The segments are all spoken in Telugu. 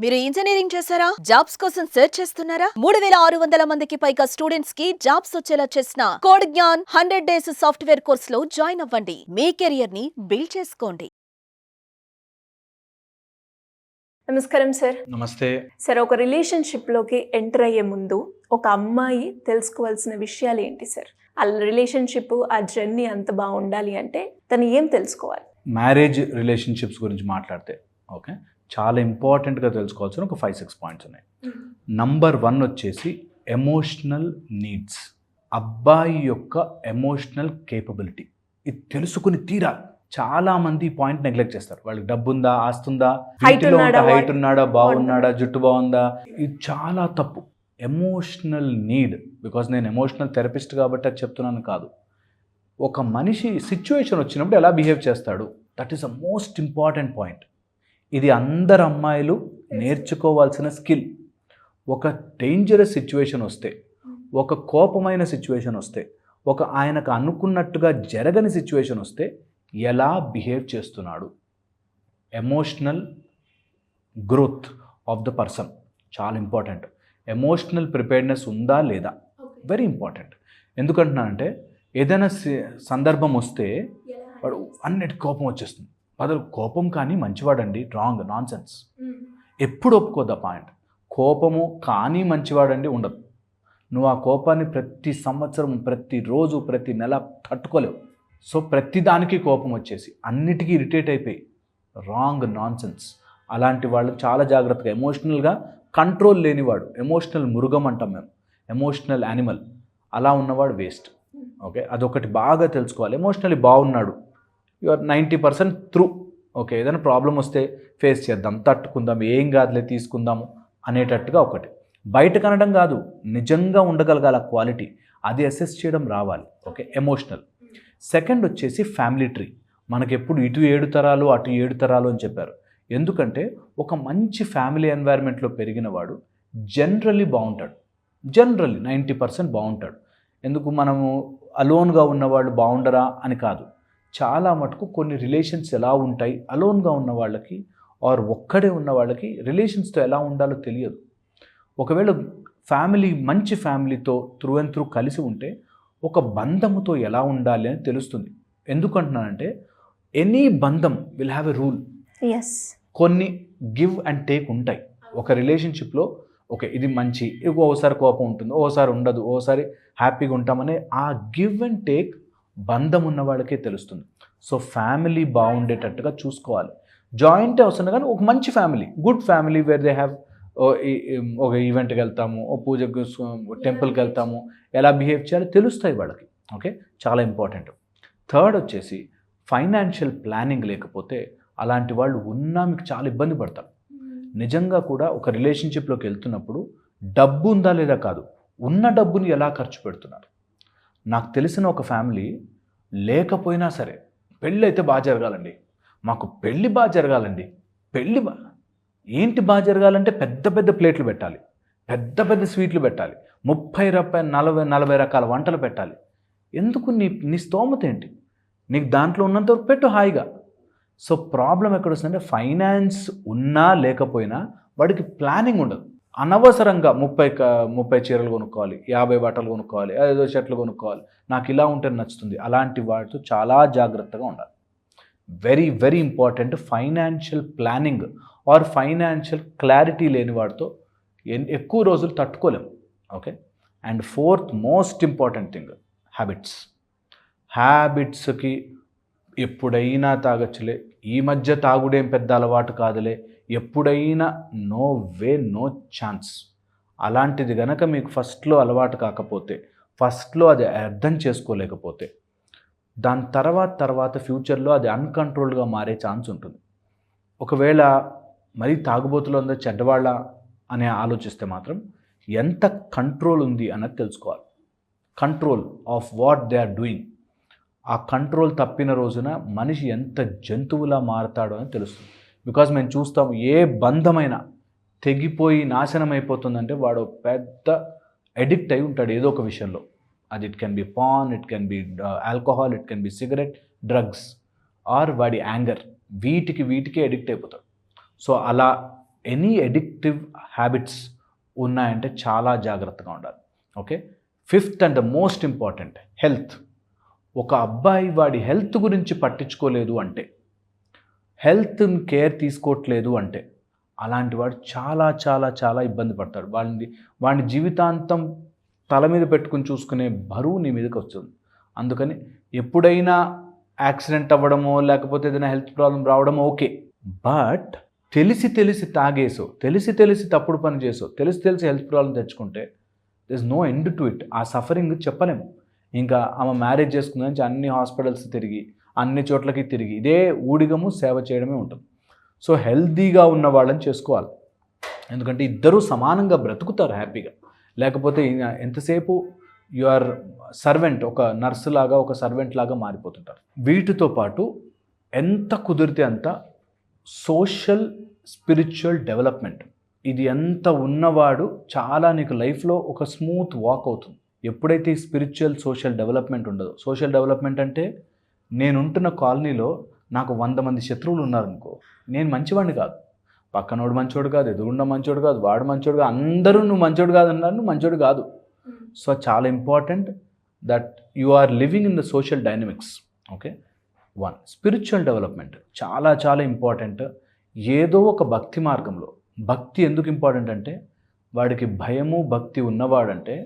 మీరు ఇంజనీరింగ్ చేశారా? జాబ్స్ కోసం సెర్చ్ చేస్తున్నారా? 3600 మందికి పైగా స్టూడెంట్స్ కి జాబ్స్ వచ్చేలా చేసిన code Gyan 100 days software course లో జాయిన్ అవ్వండి. మీ కెరియర్ ని బిల్డ్ చేసుకోండి. నమస్కారం సార్. నమస్తే సార్, ఒక రిలేషన్షిప్లోకి ఎంటర్ అయ్యే ముందు ఒక అమ్మాయి తెలుసుకోవాల్సిన విషయాలు ఏంటి సార్? ఆ రిలేషన్షిప్, ఆ జర్నీ అంత బాగుండాలి అంటే తను ఏం తెలుసుకోవాలి? మ్యారేజ్ రిలేషన్షిప్స్ గురించి మాట్లాడితే ఓకే, చాలా ఇంపార్టెంట్గా తెలుసుకోవాల్సిన ఒక 5-6 పాయింట్స్ ఉన్నాయి. నంబర్ 1 వచ్చేసి ఎమోషనల్ నీడ్స్. అబ్బాయి యొక్క ఎమోషనల్ కేపబిలిటీ ఇది తెలుసుకుని తీరాలి. చాలా మంది ఈ పాయింట్ నెగ్లెక్ట్ చేస్తారు. వాళ్ళకి డబ్బు ఉందా, ఆస్తుందా, హైట్ ఉన్నాడా, బాగున్నాడా, జుట్టు బాగుందా, ఇది చాలా తప్పు. ఎమోషనల్ నీడ్, బికాజ్ నేను ఎమోషనల్ థెరపిస్ట్ కాబట్టి అది చెప్తున్నాను కాదు. ఒక మనిషి సిచ్యువేషన్ వచ్చినప్పుడు ఎలా బిహేవ్ చేస్తాడు, that is a most important point. ఇది అందరు అమ్మాయిలు నేర్చుకోవాల్సిన స్కిల్. ఒక డేంజరస్ సిచ్యువేషన్ వస్తే, ఒక కోపమైన సిచ్యువేషన్ వస్తే, ఒక ఆయనకు అనుకున్నట్టుగా జరగని సిచ్యువేషన్ వస్తే ఎలా బిహేవ్ చేస్తున్నాడు, emotional growth of the person చాలా ఇంపార్టెంట్. ఎమోషనల్ ప్రిపేర్డ్నెస్ ఉందా లేదా, వెరీ ఇంపార్టెంట్. ఎందుకంటున్నానంటే ఏదైనా సందర్భం వస్తే వాడు అన్నిటి కోపం వచ్చేస్తుంది. అసలు కోపం కానీ మంచివాడండి, రాంగ్, నాన్ సెన్స్. ఎప్పుడు ఒప్పుకోద్దా పాయింట్. కోపము కానీ మంచివాడండి ఉండదు. నువ్వు ఆ కోపాన్ని ప్రతి సంవత్సరం, ప్రతిరోజు, ప్రతి నెల తట్టుకోలేవు. సో ప్రతిదానికి కోపం వచ్చేసి అన్నిటికీ ఇరిటేట్ అయిపోయి, రాంగ్, నాన్ సెన్స్. అలాంటి వాళ్ళు చాలా జాగ్రత్తగా. ఎమోషనల్గా కంట్రోల్ లేనివాడు, ఎమోషనల్ మృగం అంటాం మేము, ఎమోషనల్ యానిమల్, అలా ఉన్నవాడు వేస్ట్. ఓకే, అదొకటి బాగా తెలుసుకోవాలి. ఎమోషనల్లీ బాగున్నాడు, యు ఆర్ 90% త్రూ. ఓకే, ఏదైనా ప్రాబ్లం వస్తే ఫేస్ చేద్దాం, తట్టుకుందాం, ఏం కాదులే తీసుకుందాము అనేటట్టుగా ఒకటి. బయట కనడం కాదు, నిజంగా ఉండగలగాల క్వాలిటీ, అది అసెస్ చేయడం రావాలి. Okay, emotional. సెకండ్ వచ్చేసి ఫ్యామిలీ ట్రీ. మనకి ఎప్పుడు ఇటు 7 తరాలు అటు 7 తరాలు అని చెప్పారు. ఎందుకంటే ఒక మంచి ఫ్యామిలీ ఎన్వైర్న్మెంట్లో పెరిగిన వాడు జనరల్లీ బాగుంటాడు. జనరల్లీ 90% బాగుంటాడు. ఎందుకు మనము అలోన్గా ఉన్నవాళ్ళు బాగుండరా అని కాదు. చాలా మటుకు కొన్ని రిలేషన్స్ ఎలా ఉంటాయి, అలోన్గా ఉన్న వాళ్ళకి ఆర్ ఒక్కడే ఉన్న వాళ్ళకి రిలేషన్స్తో ఎలా ఉండాలో తెలియదు. ఒకవేళ ఫ్యామిలీ మంచి ఫ్యామిలీతో త్రూ అండ్ త్రూ కలిసి ఉంటే ఒక బంధముతో ఎలా ఉండాలి అని తెలుస్తుంది. ఎందుకంటున్నానంటే ఎనీ బంధం విల్ హ్యావ్ ఎ రూల్. కొన్ని గివ్ అండ్ టేక్ ఉంటాయి ఒక రిలేషన్షిప్లో. ఓకే, ఇది మంచి, ఓసారి కోపం ఉంటుంది, ఓసారి ఉండదు, ఓసారి హ్యాపీగా ఉంటామనే ఆ గివ్ అండ్ టేక్ బంధం ఉన్న వాళ్ళకే తెలుస్తుంది. సో ఫ్యామిలీ బాగుండేటట్టుగా చూసుకోవాలి. జాయింట్ అవసరం కానీ ఒక మంచి family, good family, where they have ఒక ఈవెంట్కి వెళ్తాము, ఓ పూజకు, టెంపుల్కి వెళ్తాము, ఎలా బిహేవ్ చేయాలో తెలుస్తాయి వాళ్ళకి. ఓకే, చాలా ఇంపార్టెంట్. థర్డ్ వచ్చేసి ఫైనాన్షియల్ ప్లానింగ్ లేకపోతే అలాంటి వాళ్ళు ఉన్నా మీకు చాలా ఇబ్బంది పడతారు. నిజంగా కూడా ఒక రిలేషన్షిప్లోకి వెళ్తున్నప్పుడు డబ్బు ఉందా లేదా కాదు, ఉన్న డబ్బుని ఎలా ఖర్చు పెడుతున్నారు. నాకు తెలిసిన ఒక ఫ్యామిలీ లేకపోయినా సరే పెళ్ళి అయితే బాగా జరగాలండి, మాకు పెళ్ళి బాగా జరగాలండి, పెళ్ళి ఏంటి బాగా జరగాలంటే పెద్ద పెద్ద ప్లేట్లు పెట్టాలి, పెద్ద పెద్ద స్వీట్లు పెట్టాలి, 30 రూపాయలు 40 రకాల వంటలు పెట్టాలి. ఎందుకు? నీ స్తోమత ఏంటి, నీకు దాంట్లో ఉన్నంతవరకు పెట్టు హాయిగా. సో ప్రాబ్లం ఎక్కడ వస్తుందంటే ఫైనాన్స్ ఉన్నా లేకపోయినా వాడికి ప్లానింగ్ ఉండదు. అనవసరంగా 30 చీరలు కొనుక్కోవాలి, 50 బట్టలు కొనుక్కోవాలి, 5 షర్ట్లు కొనుక్కోవాలి, నాకు ఇలా ఉంటే నచ్చుతుంది. అలాంటి వాటితో చాలా జాగ్రత్తగా ఉండాలి. Very very important. Financial planning or financial clarity లేని వాడితో ఎక్కువ రోజులు తట్టుకోలేము. Okay, and fourth most important thing, హ్యాబిట్స్కి ఎప్పుడైనా తాగొచ్చులే, ఈ మధ్య తాగుడేం పెద్ద అలవాటు కాదులే, ఎప్పుడైనా, నో వే, నో ఛాన్స్. అలాంటిది గనక మీకు ఫస్ట్లో అలవాటు కాకపోతే, ఫస్ట్లో అది అర్థం చేసుకోలేకపోతే, దాని తర్వాత ఫ్యూచర్లో అది అన్కంట్రోల్గా మారే ఛాన్స్ ఉంటుంది. ఒకవేళ మరీ తాగుబోతులు అందరూ చెడ్డవాళ్ళ అని ఆలోచిస్తే మాత్రం ఎంత కంట్రోల్ ఉంది అన్నది తెలుసుకోవాలి. Control of what they are doing. ఆ కంట్రోల్ తప్పిన రోజున మనిషి ఎంత జంతువులా మారతాడో అని తెలుస్తుంది. బికాజ్ మేము చూస్తాం, ఏ బంధమైనా తెగిపోయి నాశనం అయిపోతుందంటే వాడు పెద్ద అడిక్ట్ అయి ఉంటాడు ఏదో ఒక విషయంలో. అది it can be paan, it can be alcohol, it can be cigarette, drugs, or వాడి యాంగర్. వీటికి అడిక్ట్ అయిపోతాడు. సో అలా ఎనీ ఎడిక్టివ్ హ్యాబిట్స్ ఉన్నాయంటే చాలా జాగ్రత్తగా ఉండాలి. Okay, 5th and the most important, health. ఒక అబ్బాయి వాడి హెల్త్ గురించి పట్టించుకోలేదు అంటే, హెల్త్ కేర్ తీసుకోవట్లేదు అంటే, అలాంటి వాడు చాలా చాలా చాలా ఇబ్బంది పడతాడు. వాడిని జీవితాంతం తల మీద పెట్టుకుని చూసుకునే బరువు నీ మీదకి వస్తుంది. అందుకని ఎప్పుడైనా యాక్సిడెంట్ అవ్వడమో లేకపోతే ఏదైనా హెల్త్ ప్రాబ్లం రావడమో ఓకే, బట్ తెలిసి తాగేసో, తెలిసి తప్పుడు పని చేసో, తెలిసి హెల్త్ ప్రాబ్లం తెచ్చుకుంటే this no end to it. ఆ సఫరింగ్ చెప్పలేము. ఇంకా ఆమె మ్యారేజ్ చేసుకుందని అన్ని హాస్పిటల్స్ తిరిగి, అన్ని చోట్లకి తిరిగి ఇదే ఊడిగము సేవ చేయడమే ఉంటుంది. సో హెల్తీగా ఉన్న వాళ్ళని చేసుకోవాలి. ఎందుకంటే ఇద్దరూ సమానంగా బ్రతుకుతారు హ్యాపీగా. లేకపోతే ఎంతసేపు యు ఆర్ సర్వెంట్, ఒక నర్సు లాగా, ఒక సర్వెంట్ లాగా మారిపోతుంటారు. వీటితో పాటు ఎంత కుదిరితే అంత సోషల్ స్పిరిచువల్ డెవలప్మెంట్, ఇది ఎంత ఉన్నవాడు చాలా నీకు లైఫ్లో ఒక స్మూత్ వాక్ అవుతుంది. ఎప్పుడైతే ఈ స్పిరిచువల్ సోషల్ డెవలప్మెంట్ ఉండదో, సోషల్ డెవలప్మెంట్ అంటే నేనుంటున్న కాలనీలో నాకు 100 మంది శత్రువులు ఉన్నారనుకో, నేను మంచివాడిని కాదు, పక్కనోడు మంచోడు కాదు, ఎదురున్న మంచోడు కాదు, వాడు మంచోడు కాదు, అందరూ నువ్వు మంచోడు కాదు అన్నారు, నువ్వు మంచోడు కాదు. సో చాలా important that you are living in the social dynamics. Okay, 1 spiritual development చాలా చాలా ఇంపార్టెంట్. ఏదో ఒక భక్తి మార్గంలో, భక్తి ఎందుకు ఇంపార్టెంట్ అంటే వాడికి భయము భక్తి ఉన్నవాడంటే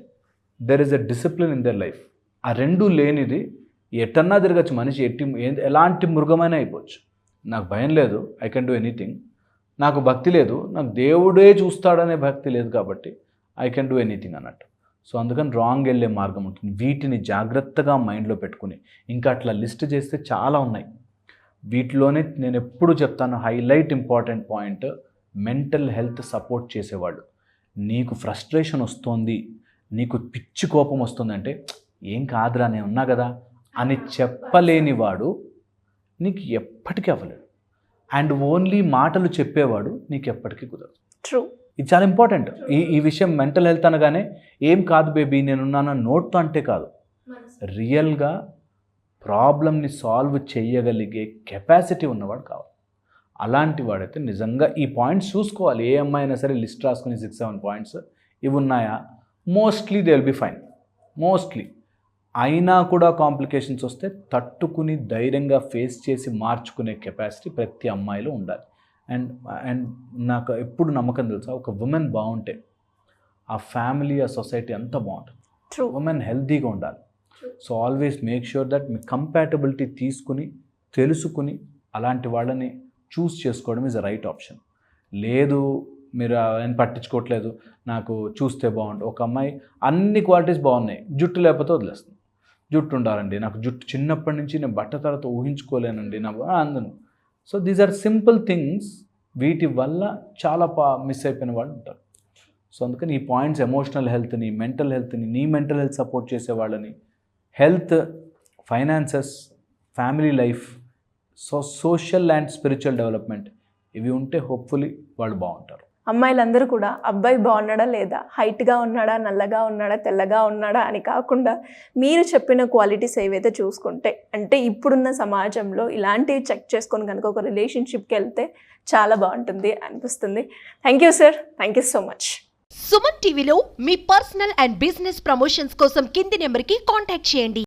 there is a discipline in their life. ఆ రెండు లేనిది ఎట్టన్నా తిరగచ్చు మనిషి, ఎలాంటి మృగమైనా అయిపోవచ్చు. నాకు భయం లేదు, ఐ కెన్ డూ ఎనీథింగ్. నాకు భక్తి లేదు, నాకు దేవుడే చూస్తాడనే భక్తి లేదు, కాబట్టి ఐ కెన్ డూ ఎనీథింగ్ అన్నట్టు. సో అందుకని రాంగ్ వెళ్ళే మార్గం ఉంటుంది. వీటిని జాగ్రత్తగా మైండ్లో పెట్టుకుని, ఇంకా అట్లా లిస్ట్ చేస్తే చాలా ఉన్నాయి. వీటిలోనే నేను ఎప్పుడు చెప్తాను, highlight important point, mental health support చేసేవాళ్ళు. నీకు ఫ్రస్ట్రేషన్ వస్తుంది, నీకు పిచ్చి కోపం వస్తుందంటే ఏం కాదురా నేను ఉన్నా కదా అని చెప్పలేని వాడు నీకు ఎప్పటికీ అవ్వలేడు. అండ్ ఓన్లీ మాటలు చెప్పేవాడు నీకు ఎప్పటికీ కుదరదు. ట్రూ, ఇది చాలా ఇంపార్టెంట్. ఈ విషయం మెంటల్ హెల్త్ అనగానే ఏం కాదు బేబీ నేనున్నాను నోట్తో అంటే కాదు, రియల్గా ప్రాబ్లమ్ని సాల్వ్ చేయగలిగే కెపాసిటీ ఉన్నవాడు కావాలి. అలాంటి వాడైతే నిజంగా ఈ పాయింట్స్ చూసుకోవాలి. ఏ అమ్మాయి అయినా సరే లిస్ట్ రాసుకుని 6-7 పాయింట్స్ ఇవి ఉన్నాయా, mostly they will be fine. Mostly అయినా కూడా కాంప్లికేషన్స్ వస్తే తట్టుకుని ధైర్యంగా ఫేస్ చేసి మార్చుకునే కెపాసిటీ ప్రతి అమ్మాయిలో ఉండాలి. అండ్ నాకు ఎప్పుడు నమ్మకం తెలుసా, ఒక ఉమెన్ బాగుంటే ఆ ఫ్యామిలీ, ఆ సొసైటీ అంతా బాగుంటుంది. ఉమెన్ హెల్తీగా ఉండాలి. So always make sure that me compatibility తీసుకుని తెలుసుకుని అలాంటి వాళ్ళని చూస్ చేసుకోవడం ఈజ్ అ రైట్ ఆప్షన్. లేదు మీరు ఆయన పట్టించుకోవట్లేదు, నాకు చూస్తే బాగుంటుంది. ఒక అమ్మాయి అన్ని క్వాలిటీస్ బాగున్నాయి, జుట్టు లేకపోతే వదిలేస్తుంది. జుట్టు ఉండాలండి, నాకు జుట్టు చిన్నప్పటి నుంచి నేను బట్ట తర్వాత ఊహించుకోలేనండి నాకు అందను. So these are simple things, వీటి వల్ల చాలా మిస్ అయిపోయిన వాళ్ళు ఉంటారు. సో అందుకని ఈ పాయింట్స్ ఎమోషనల్ హెల్త్ని, మెంటల్ హెల్త్ని, నీ మెంటల్ హెల్త్ సపోర్ట్ చేసే వాళ్ళని, health, finances, family life, social and spiritual development, ఇవి ఉంటే హోప్ఫుల్లీ వాళ్ళు బాగుంటారు. అమ్మాయిలందరూ కూడా అబ్బాయి బాగున్నాడా లేదా, హైట్గా ఉన్నాడా, నల్లగా ఉన్నాడా, తెల్లగా ఉన్నాడా అని కాకుండా మీరు చెప్పిన క్వాలిటీస్ ఏవైతే చూసుకుంటే, అంటే ఇప్పుడున్న సమాజంలో ఇలాంటివి చెక్ చేసుకొని కనుక ఒక రిలేషన్షిప్కి వెళ్తే చాలా బాగుంటుంది అనిపిస్తుంది. Thank you sir, thank you so much. Suman టీవీలో మీ పర్సనల్ అండ్ బిజినెస్ ప్రమోషన్స్ కోసం కింది నెంబర్కి కాంటాక్ట్ చేయండి.